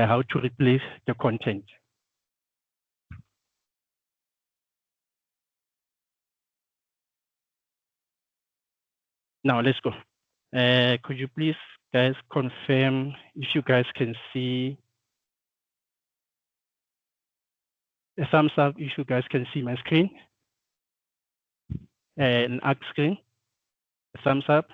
how to replace the content. Now let's go. Could you please guys confirm if you guys can see a thumbs up if you guys can see my screen? An arc screen, a thumbs up.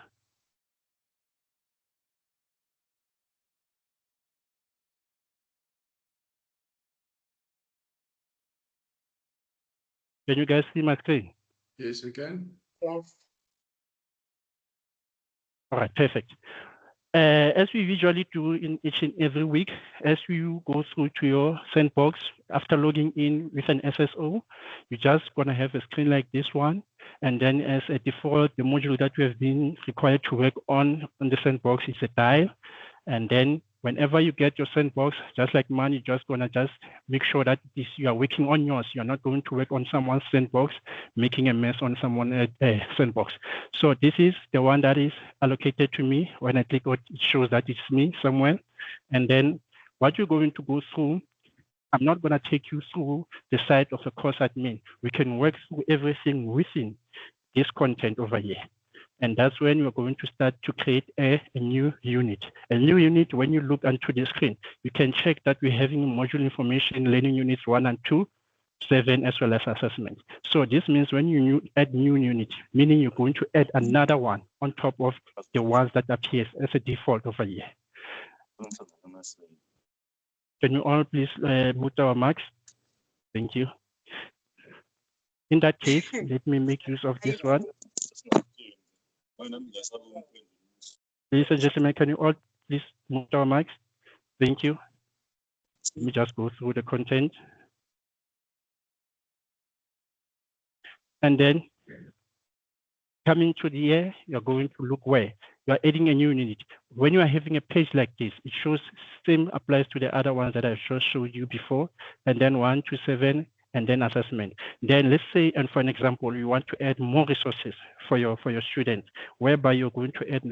Can you guys see my screen? Yes, we can. Yes. All right, perfect. As we usually do in each and every week, as you go through to your sandbox, after logging in with an SSO, you're just gonna have a screen like this one. And then as a default, the module that we have been required to work on the sandbox is a dial. And then whenever you get your sandbox, just like mine, you're just gonna just make sure that you are working on yours. You're not going to work on someone's sandbox, making a mess on someone's sandbox. So this is the one that is allocated to me. When I click on it, shows that it's me somewhere. And then what you're going to go through, I'm not going to take you through the side of the course admin. We can work through everything within this content over here. And that's when you're going to start to create a new unit. A new unit, when you look onto the screen, you can check that we're having module information, learning units 1 and 2, 7, as well as assessment. So this means when you add new unit, meaning you're going to add another one on top of the ones that appears as a default over here. Can you all please mute our mics? Thank you. In that case, let me make use of this one. Ladies and gentlemen, can you all please mute our mics? Thank you. Let me just go through the content. And then coming to the air, you're going to look where you're adding a new unit. When you are having a page like this, it shows same applies to the other ones that I just showed you before, and then 1 to 7, and then assessment. Then let's say, and for an example, you want to add more resources for your students, whereby you're going to add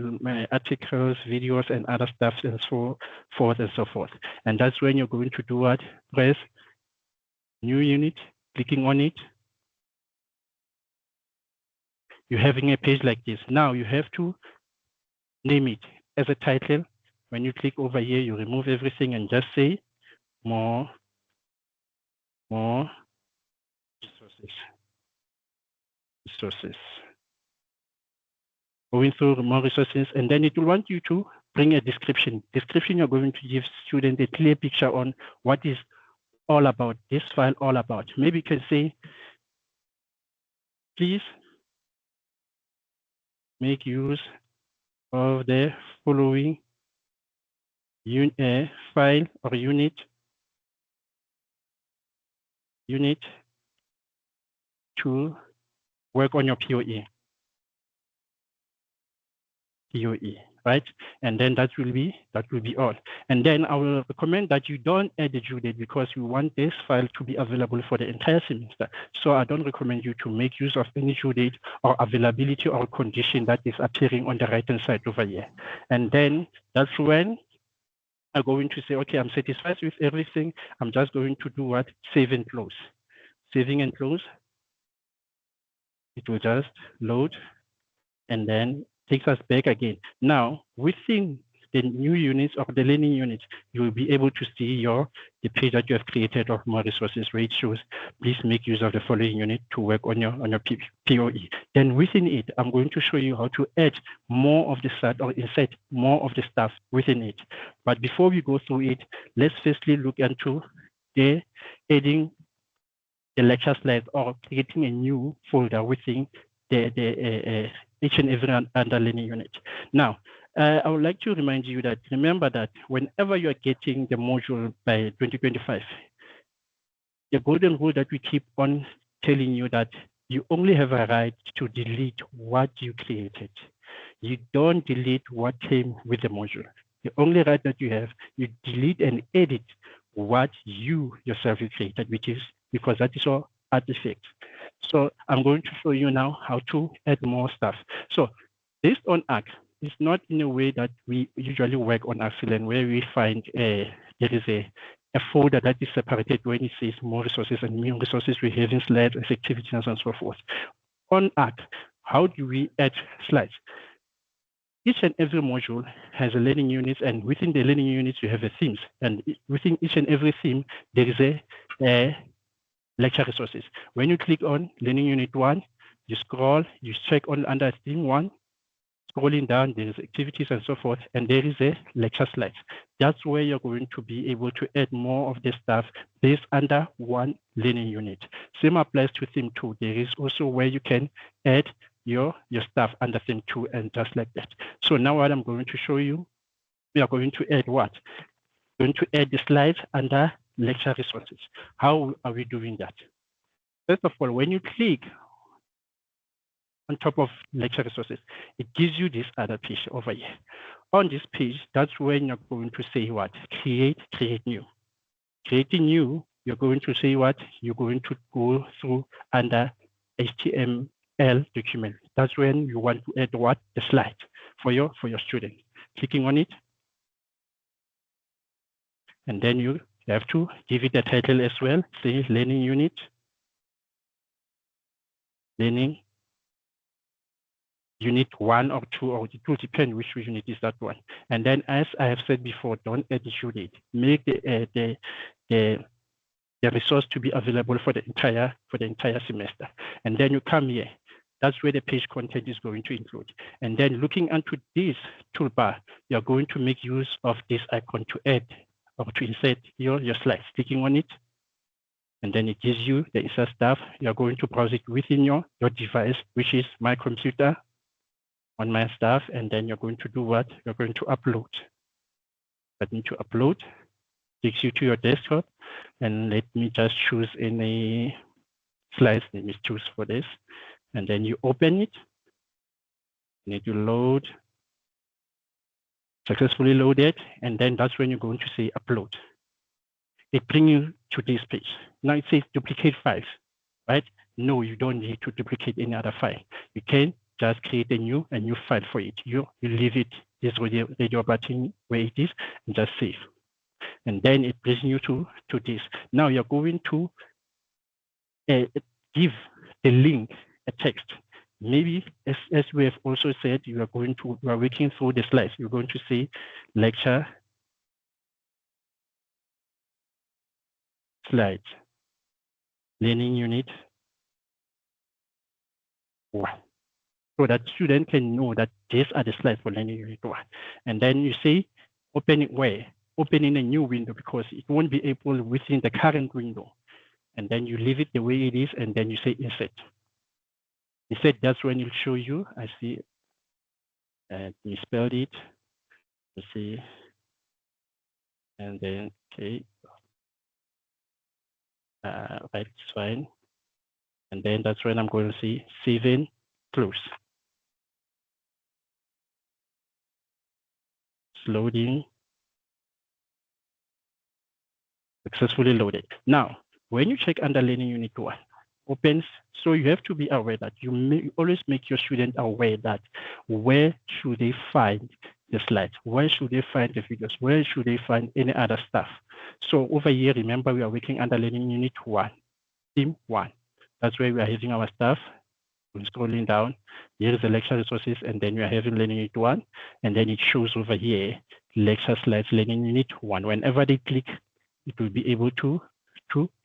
articles, videos, and other stuff, and so forth and so forth. And that's when you're going to do what? Press new unit, clicking on it. You're having a page like this. Now you have to name it as a title. When you click over here, you remove everything and just say more resources. Going through more resources, and then it will want you to bring a description. Description, you're going to give students a clear picture on what is all about, this file all about. Maybe you can say, please make use of the following file or unit to work on your POE, right? And then that will be all. And then I will recommend that you don't add the due date because we want this file to be available for the entire semester. So I don't recommend you to make use of any due date or availability or condition that is appearing on the right-hand side over here. And then that's when I'm going to say, okay, I'm satisfied with everything. I'm just going to do what? Save and close. Saving and close. It will just load and then takes us back again. Now, within the new units or the learning units, you will be able to see the page that you have created of more resources where it shows, please make use of the following unit to work on your POE. Then within it, I'm going to show you how to add more of the stuff or insert more of the stuff within it. But before we go through it, let's firstly look into the adding the lecture slides or creating a new folder within the each and every under learning unit. Now, I would like to remind you that remember that whenever you are getting the module by 2025, the golden rule that we keep on telling you that you only have a right to delete what you created. You don't delete what came with the module. The only right that you have, you delete and edit what you yourself created, which is because that is your artifact. So I'm going to show you now how to add more stuff. So based on ARC, it's not in a way that we usually work on Excellent where we find there is a folder that is separated when it says more resources and new resources. We have in slides, activities, and so forth. On ARC, how do we add slides? Each and every module has a learning unit, and within the learning units, you have a themes. And within each and every theme, there is a lecture resources. When you click on learning unit 1, you scroll, you check on under theme 1, scrolling down, there is activities and so forth, and there is a lecture slides. That's where you're going to be able to add more of the stuff based under one learning unit. Same applies to theme 2. There is also where you can add your stuff under theme 2 and just like that. So now what I'm going to show you, we are going to add what? We're going to add the slides under lecture resources. How are we doing that? First of all, when you click on top of lecture resources, it gives you this other page over here. On this page, that's when you're going to say what? Create new. Creating new, you're going to say what? You're going to go through under HTML document. That's when you want to add what? The slide for your student. Clicking on it, and then you have to give it a title as well. Say learning unit, learning unit 1 or 2, or it will depend which unit is that one. And then, as I have said before, don't add the unit. Make the resource to be available for the entire semester. And then you come here. That's where the page content is going to include. And then looking into this toolbar, you're going to make use of this icon to add or to insert your slides. Clicking on it, and then it gives you the insert stuff. You're going to browse it within your device, which is my computer on my stuff. And then you're going to do what? You're going to upload. But need to upload, takes you to your desktop. And let me just choose any slides. Let me choose for this. And then you open it. You need to load. Successfully loaded. And then that's when you're going to say upload. It brings you to this page. Now it says duplicate files, right? No, you don't need to duplicate any other file. You can just create a new file for it. You leave it this radio button where it is and just save. And then it brings you to this. Now you're going to give the link a text. Maybe as we have also said, you are working through the slides. You're going to say lecture slides, learning unit 1. So that student can know that these are the slides for learning unit 1. And then you say open it where? Open in a new window, because it won't be able within the current window. And then you leave it the way it is, and then you say insert. Insert, that's when it'll show you. I see misspelled it. Let's see. And then, okay. Right, it's fine. And then that's when I'm going to see save in, close. It's loading. Successfully loaded. Now, when you check under learning unit 1, opens, so you have to be aware that you always make your student aware that where should they find the slides, where should they find the videos, where should they find any other stuff. So over here, remember, we are working under learning unit 1, theme 1. That's where we are having our stuff. We're scrolling down. Here is the lecture resources, and then we are having learning unit 1, and then it shows over here lecture slides learning unit 1. Whenever they click, it will be able to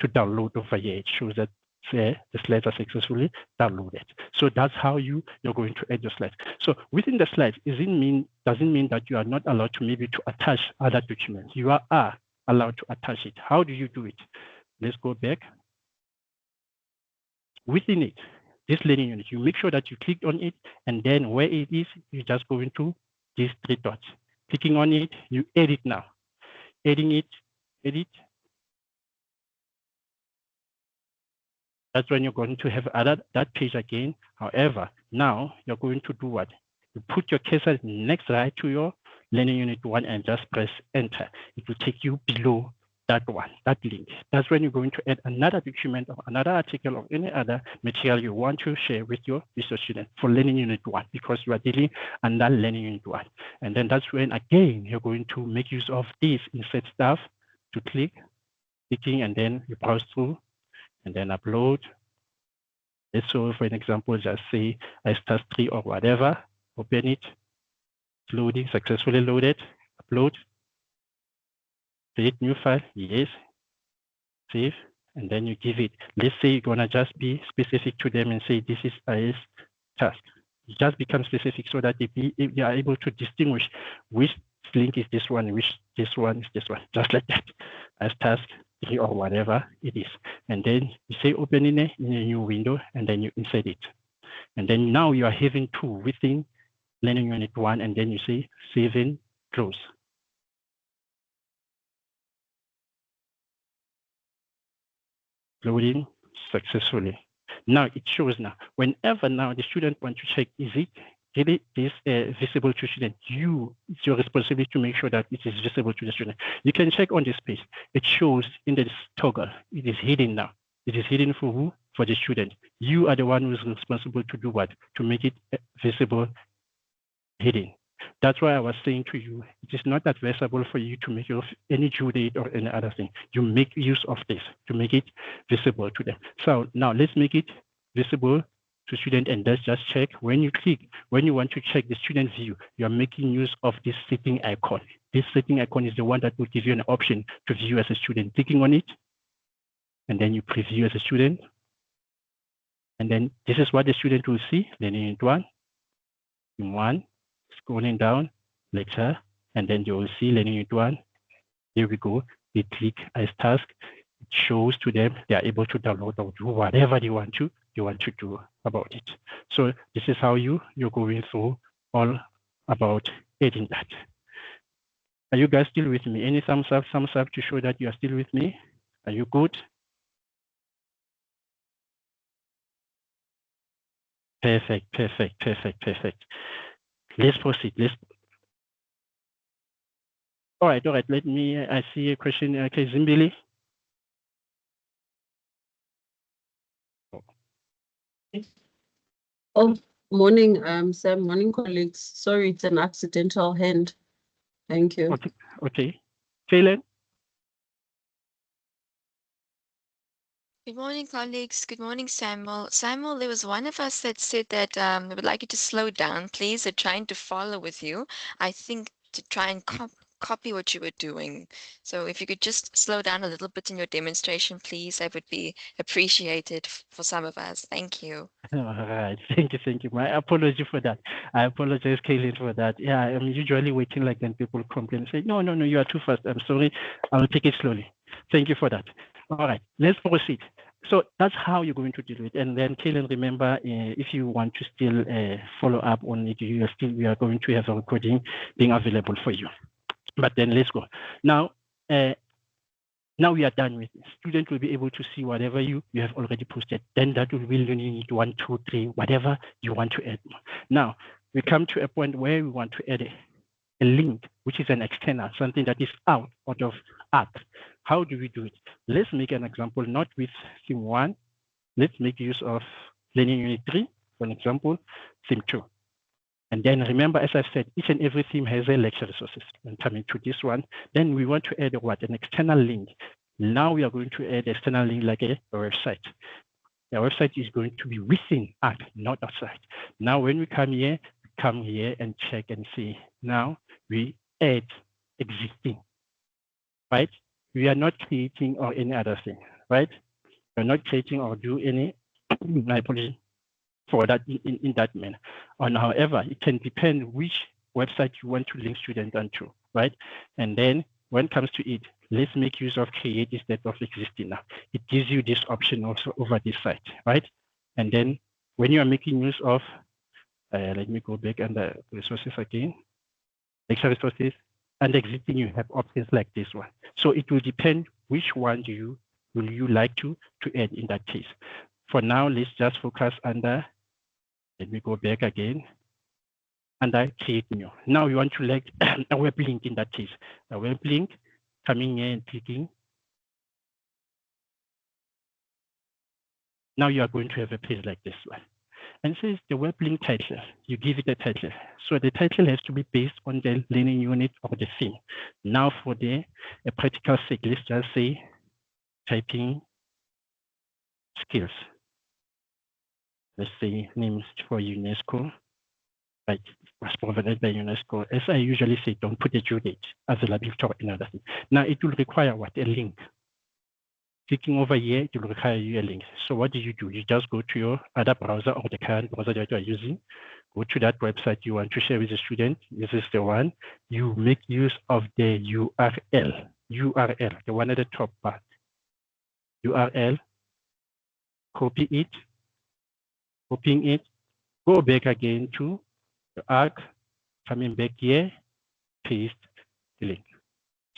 download over here. It shows that the slides are successfully downloaded. So that's how you're going to add your slides. So within the slides, doesn't mean that you are not allowed to maybe to attach other documents. You are allowed to attach it. How do you do it? Let's go back. Within it, this learning unit, you make sure that you click on it, and then where it is, you just go into these 3 dots. Clicking on it, you edit now. Adding it, edit. That's when you're going to have that page again. However, now you're going to do what? You put your cursor next right to your learning unit 1 and just press enter. It will take you below that one, that link. That's when you're going to add another document or another article or any other material you want to share with your student for learning unit 1, because you are dealing under learning unit 1. And then that's when again you're going to make use of this insert stuff to clicking, and then you browse through, and then upload. So for an example, just say iStatus 3 or whatever, open it, loading, successfully loaded, upload, create new file, yes, save, and then you give it. Let's say you're gonna just be specific to them and say this is iStatus. You just become specific so that you are able to distinguish which link is this one, which this one is this one, just like that, iStatus 3 or whatever it is. And then you say open in a new window, and then you insert it. And then now you are having two within Learning Unit 1, and then you say save and close. Loading successfully. Now it shows now, whenever now the student wants to check, is it really is visible to student? It's your responsibility to make sure that it is visible to the student. You can check on this page. It shows in this toggle. It is hidden now. It is hidden for who? For the student. You are the one who is responsible to do what? To make it visible, hidden. That's why I was saying to you, it is not advisable for you to make any due date or any other thing. You make use of this to make it visible to them. So now let's make it visible to student, and let's just check. When you click, when you want to check the student view, you are making use of this setting icon. This setting icon is the one that will give you an option to view as a student. Clicking on it, and then you preview as a student. And then this is what the student will see. Learning Unit 1, in 1, scrolling down, lecture, and then you will see Learning Unit 1. Here we go. We click as task. It shows to them they are able to download or do whatever they want to do about it. So this is how you're going through all about adding that. Are you guys still with me? Any thumbs up to show that you are still with me? Are you good? Perfect. Let's proceed. All right. Let me, I see a question. Okay, Zimbili. Oh, morning, Sam. Morning, colleagues. Sorry, it's an accidental hand. Thank you. Okay. Kaylin? Good morning, colleagues. Good morning, Samuel. Samuel, there was one of us that said that we would like you to slow down, please. They're trying to follow with you. I think to try and copy what you were doing. So if you could just slow down a little bit in your demonstration, please, that would be appreciated for some of us. Thank you. All right. Thank you. My apology for that. I apologize, Kaylin, for that. Yeah, I'm usually waiting like when people complain and say, no, you are too fast. I'm sorry. I'll take it slowly. Thank you for that. All right, let's proceed. So that's how you're going to do it. And then, Kaylin, remember, if you want to still follow up on it, we are going to have a recording being available for you. But then let's go. Now we are done with it. Student will be able to see whatever you have already posted. Then that will be Learning Unit 1, 2, 3, whatever you want to add. Now we come to a point where we want to add a link, which is an external, something that is out of art. How do we do it? Let's make an example, not with theme 1. Let's make use of Learning Unit 3, for an example, theme 2. And then remember, as I said, each and every theme has a lecture resources. And coming to this one, then we want to add what? An external link. Now we are going to add external link like a website. The website is going to be within art, not outside. Now when we come here and check and see. Now we add existing, right? We are not creating or any other thing, right? We're not creating or do any, my apologies for that in that manner. And however, it can depend which website you want to link students onto, right? And then when it comes to it, let's make use of create instead of existing now. It gives you this option also over this site, right? And then when you are making use of, let me go back and the resources again, extra resources and existing, you have options like this one. So it will depend which one will you like to add in that case. For now, let's just focus under, let me go back again, under create new. Now we want to like a web link in that case. A web link, coming here and clicking. Now you are going to have a page like this one. and says the web link title. You give it a title. So the title has to be based on the learning unit or the theme. Now for the practical sake, let's just say typing skills. Let's say names for UNESCO, right? Was provided by UNESCO. As I usually say, don't put a due date as a laboratory or another thing. Now it will require what? A link. Clicking over here, it will require you a link. So what do? You just go to your other browser or the current browser that you are using, go to that website you want to share with the student. This is the one. You make use of the URL, the one at the top part. URL, copy it, copying it, go back again to the arc, coming back here, paste the link.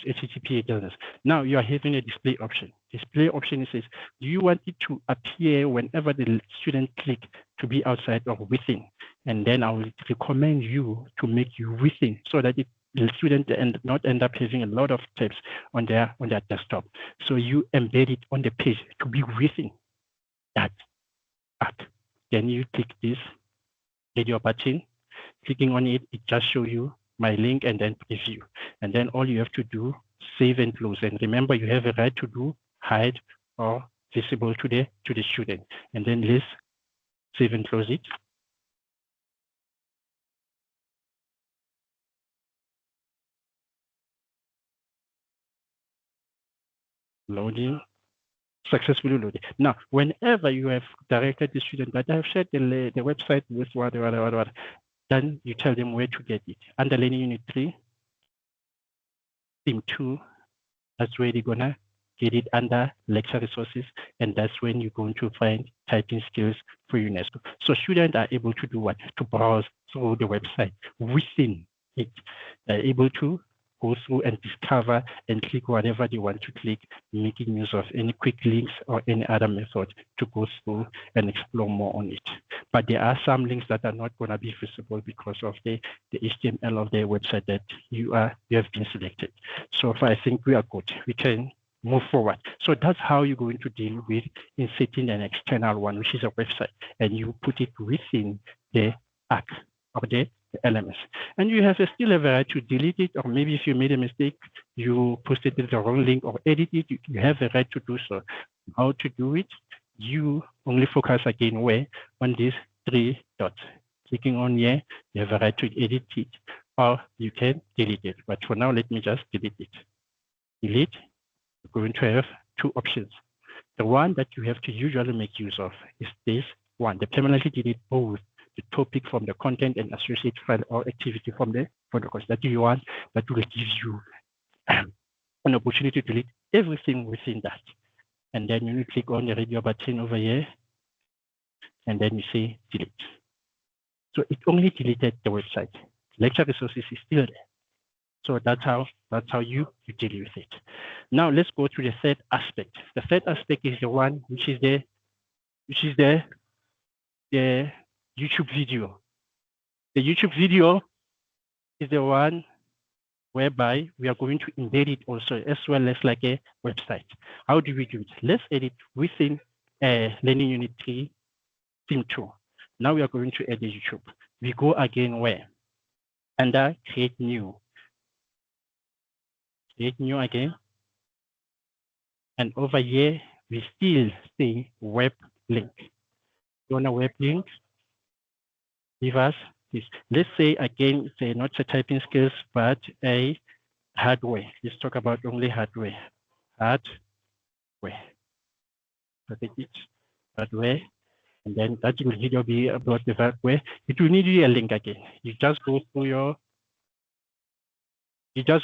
HTTP address. Now you are having a display option. Display option says, do you want it to appear whenever the student click to be outside or within? And then I will recommend you to make you within so that the student not end up having a lot of tabs on their desktop. So you embed it on the page to be within that arc. Then you click this radio button. Clicking on it, it just shows you my link and then preview. And then all you have to do, save and close. And remember, you have a right to do hide or visible to the student. And then let's save and close it. Loading, successfully loaded. Now, whenever you have directed the student that I have shared the website with what, then you tell them where to get it. Under Learning Unit 3, Theme 2, that's where they're gonna get it under lecture resources, and that's when you're going to find typing skills for UNESCO. So students are able to do what? To browse through the website within it. They're able to go through and discover and click whatever they want to click, making use of any quick links or any other method to go through and explore more on it. But there are some links that are not going to be visible because of the HTML of the website that you have been selected. So far, I think we are good. We can move forward. So that's how you're going to deal with inserting an external one, which is a website, and you put it within the arc of the elements. And you have still a right to delete it, or maybe if you made a mistake, you posted the wrong link or edit it, you have a right to do so. How to do it? You only focus again where? On these 3 dots. Clicking on here, you have a right to edit it, or you can delete it. But for now, let me just delete it. Delete, you're going to have 2 options. The one that you have to usually make use of is this one, the permanently delete both the topic from the content and associate file or activity from the course that you want, that will give you an opportunity to delete everything within that. And then you click on the radio button over here, and then you say delete. So it only deleted the website. Lecture resources is still there. So that's how you deal with it. Now let's go to the third aspect. The third aspect is the one which is the YouTube video. The YouTube video is the one whereby we are going to embed it also, as well as like a website. How do we do it? Let's edit within Learning Unit 3, Theme 2. Now we are going to add the YouTube. We go again where? Under Create New. Create New again. And over here, we still see Web Link. You want a web link? Give us this. Let's say again, say not a typing skills, but a hardware. Let's talk about only hardware. Hardware. Hardware. And then that will video be about the hardware. It will need you a link again. You just go through your YouTube.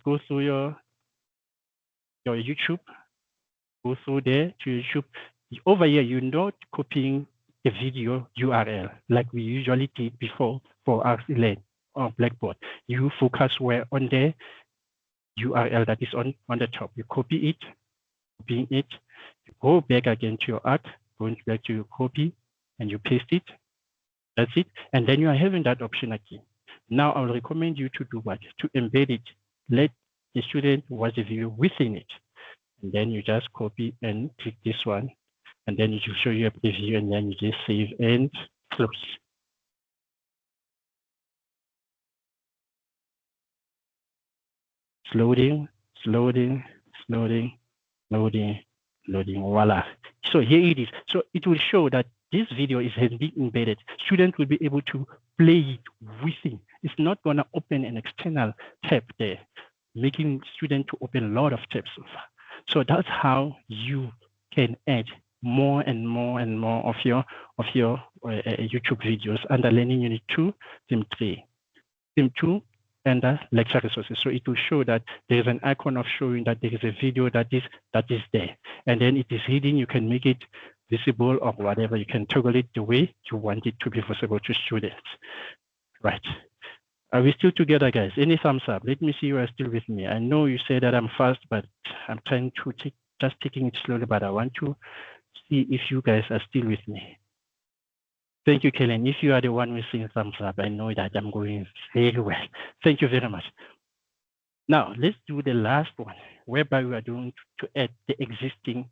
Go through there to YouTube. Over here, you're not copying the video URL like we usually did before for our Learn or Blackboard. You focus where on the URL that is on the top. You copy it, copying it, you go back again to your arc, going back to your copy, and you paste it. That's it. And then you are having that option again. Now I will recommend you to do what? To embed it. Let the student watch the video within it. And then you just copy and click this one. And then it will show you a preview, and then you just save and close. It's loading, it's loading, it's loading, loading, loading, voila. So here it is. So it will show that this video is been embedded. Students will be able to play it within. It's not going to open an external tab there, making students to open a lot of tabs. So that's how you can add more and more and more of your YouTube videos under Learning Unit 2, Theme 3. Theme 2, under lecture resources. So it will show that there is an icon of showing that there is a video that is there. And then it is reading, you can make it visible or whatever. You can toggle it the way you want it to be visible to students. Right. Are we still together, guys? Any thumbs up? Let me see you are still with me. I know you say that I'm fast, but I'm trying to just taking it slowly, but I want to see if you guys are still with me. Thank you, Kellen. If you are the one who's saying thumbs up, I know that I'm going very well. Thank you very much. Now, let's do the last one, whereby we are going to add the existing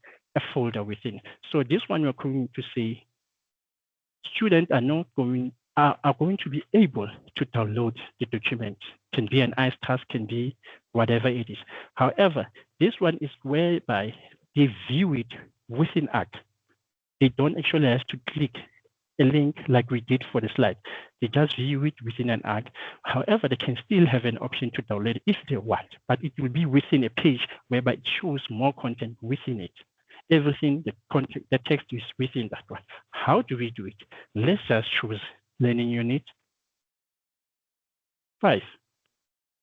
folder within. So this one, we're going to say, students are going to be able to download the document. Can be an ICE task, can be whatever it is. However, this one is whereby they view it within ACT. They don't actually have to click a link like we did for the slide. They just view it within an ACT. However, they can still have an option to download it if they want, but it will be within a page whereby it shows more content within it. Everything, the content, the text is within that one. How do we do it? Let's just choose Learning Unit 5.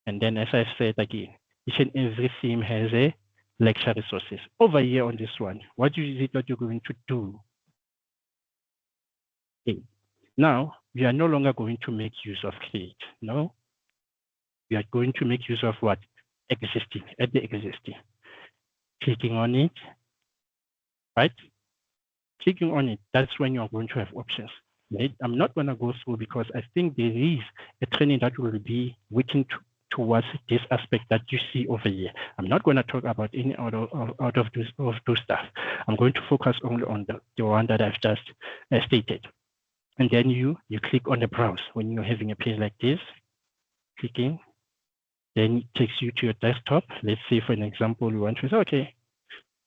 And then, as I've said again, each and every theme has a lecture resources. Over here on this one, what is it that you're going to do? Okay. Now, we are no longer going to make use of create. No, we are going to make use of what? Existing, at the existing. Clicking on it, right? Clicking on it, that's when you're going to have options. Right? I'm not going to go through because I think there is a training that will be working towards this aspect that you see over here. I'm not going to talk about any out of those stuff. I'm going to focus only on the one that I've just stated. And then you click on the browse when you're having a page like this, clicking, then it takes you to your desktop. Let's say, for an example, we want to say, okay,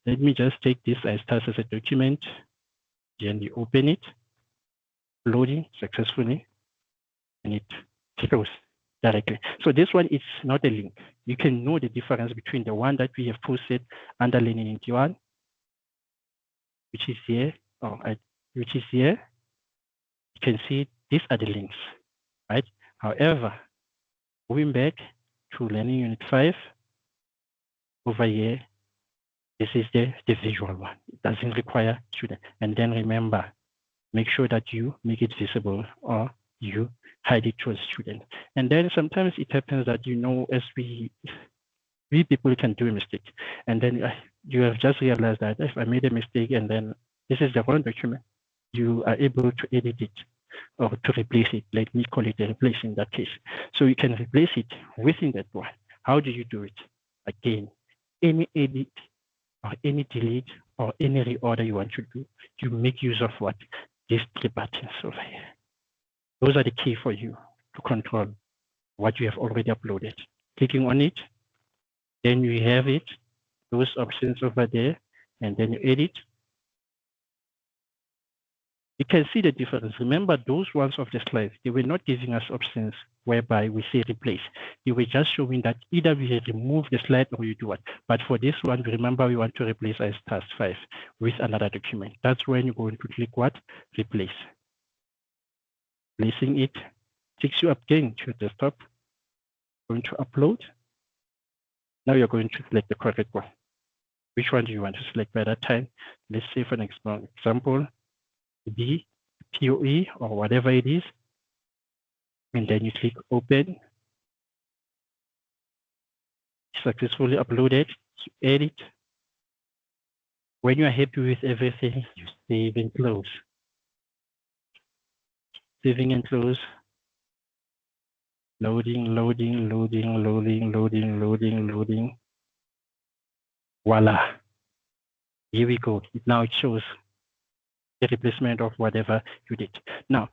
let me just take this as a document. Then you open it, loading successfully, and it closes directly. So this one is not a link. You can know the difference between the one that we have posted under Learning Unit 1, which is here, which is here. You can see these are the links, right? However, going back to Learning Unit 5, over here, this is the visual one. It doesn't require student. And then remember, make sure that you make it visible or you hide it to a student. And then sometimes it happens that, as we people can do a mistake. And then you have just realized that if I made a mistake and then this is the wrong document, you are able to edit it or to replace it. Let me call it a replace in that case. So you can replace it within that one. How do you do it? Again, any edit or any delete or any reorder you want to do, you make use of what? These 3 buttons over here. Those are the key for you to control what you have already uploaded. Clicking on it, then you have it, those options over there, and then you edit. You can see the difference. Remember, those ones of the slides, they were not giving us options whereby we say replace. They were just showing that either we remove the slide or you do what. But for this one, remember, we want to replace as task 5 with another document. That's when you're going to click what? Replace. Placing it takes you up again to your desktop. Going to upload. Now you're going to select the correct one. Which one do you want to select by that time? Let's say, for an example, the POE or whatever it is, and then you click open. Successfully uploaded. You edit. When you are happy with everything, you save and close. Saving and close. Loading, loading, loading, loading, loading, loading, loading. Voila. Here we go. Now it shows the replacement of whatever you did. Now,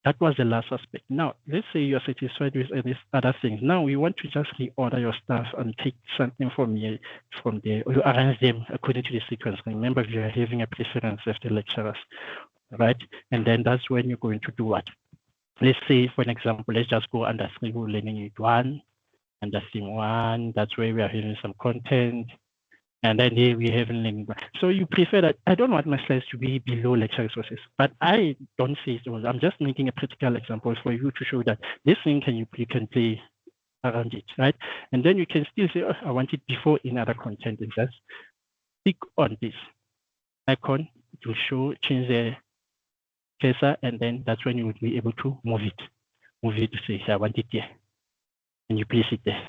That was the last aspect. Now, let's say you're satisfied with these other things. Now we want to just reorder your stuff and take something from here, from there, or you arrange them according to the sequence. Remember, you are having a preference of the lecturers, right? And then that's when you're going to do what? Let's say, for an example, let's just go under 3 learning unit 1, under theme 1. That's where we are having some content. And then here we have learning. So you prefer that. I don't want my slides to be below lecture resources, but I don't say so. I'm just making a practical example for you to show that this thing you can play around it, right? And then you can still say, oh, I want it before in other content, and just click on this icon. It will show, change the cursor, and then that's when you will be able to move it to say, I want it here, and you place it there.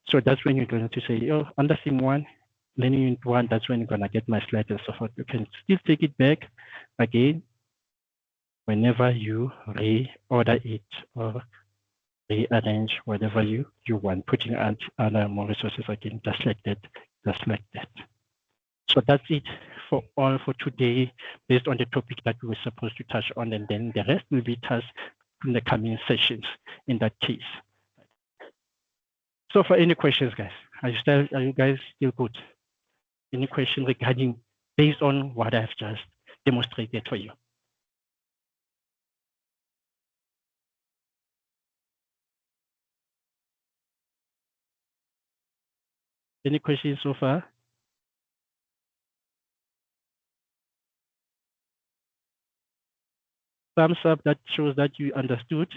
So that's when you're going to say, oh, under theme 1, learning unit 1, that's when you're going to get my slide and so forth. You can still take it back again whenever you reorder it or rearrange whatever you want, putting other more resources again, just like that. So that's it for all for today, based on the topic that we were supposed to touch on, and then the rest will be touched in the coming sessions in that case. So for any questions, guys, are you guys still good? Any question regarding based on what I've just demonstrated for you? Any questions so far? Thumbs up, that shows that you understood.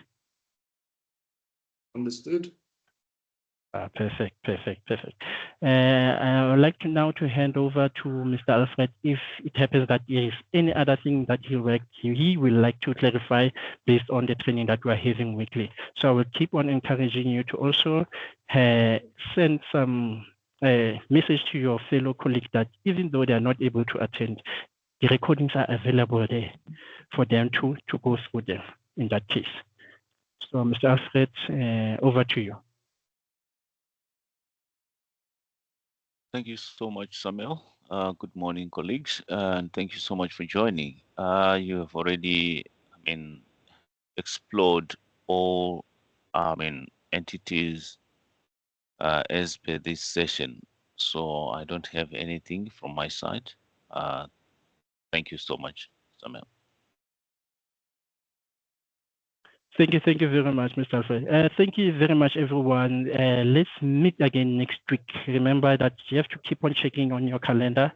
Understood. Perfect. I would like to now hand over to Mr. Alfred if it happens that there is any other thing that he will like to clarify based on the training that we are having weekly. So I will keep on encouraging you to also send some message to your fellow colleagues that even though they are not able to attend, the recordings are available there for them to go through them in that case. So Mr. Alfred, over to you. Thank you so much, Samuel. Good morning, colleagues, and thank you so much for joining. You have already, explored all, entities as per this session. So I don't have anything from my side. Thank you so much, Samuel. Thank you very much, Mr. Alfred. Thank you very much, everyone. Let's meet again next week. Remember that you have to keep on checking on your calendar.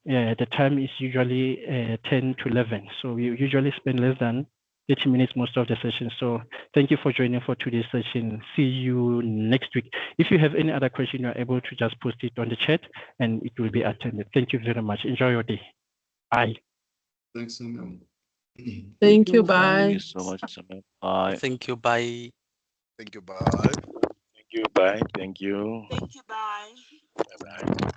The time is usually 10 to 11. So we usually spend less than 30 minutes most of the session. So thank you for joining for today's session. See you next week. If you have any other question, you're able to just post it on the chat and it will be attended. Thank you very much. Enjoy your day. Bye. Thanks, Samuel. Thank you, bye. Thank you so much, Samuel. Bye. Thank you, bye. Thank you, bye. Thank you, bye. Thank you. Thank you, bye. Bye-bye.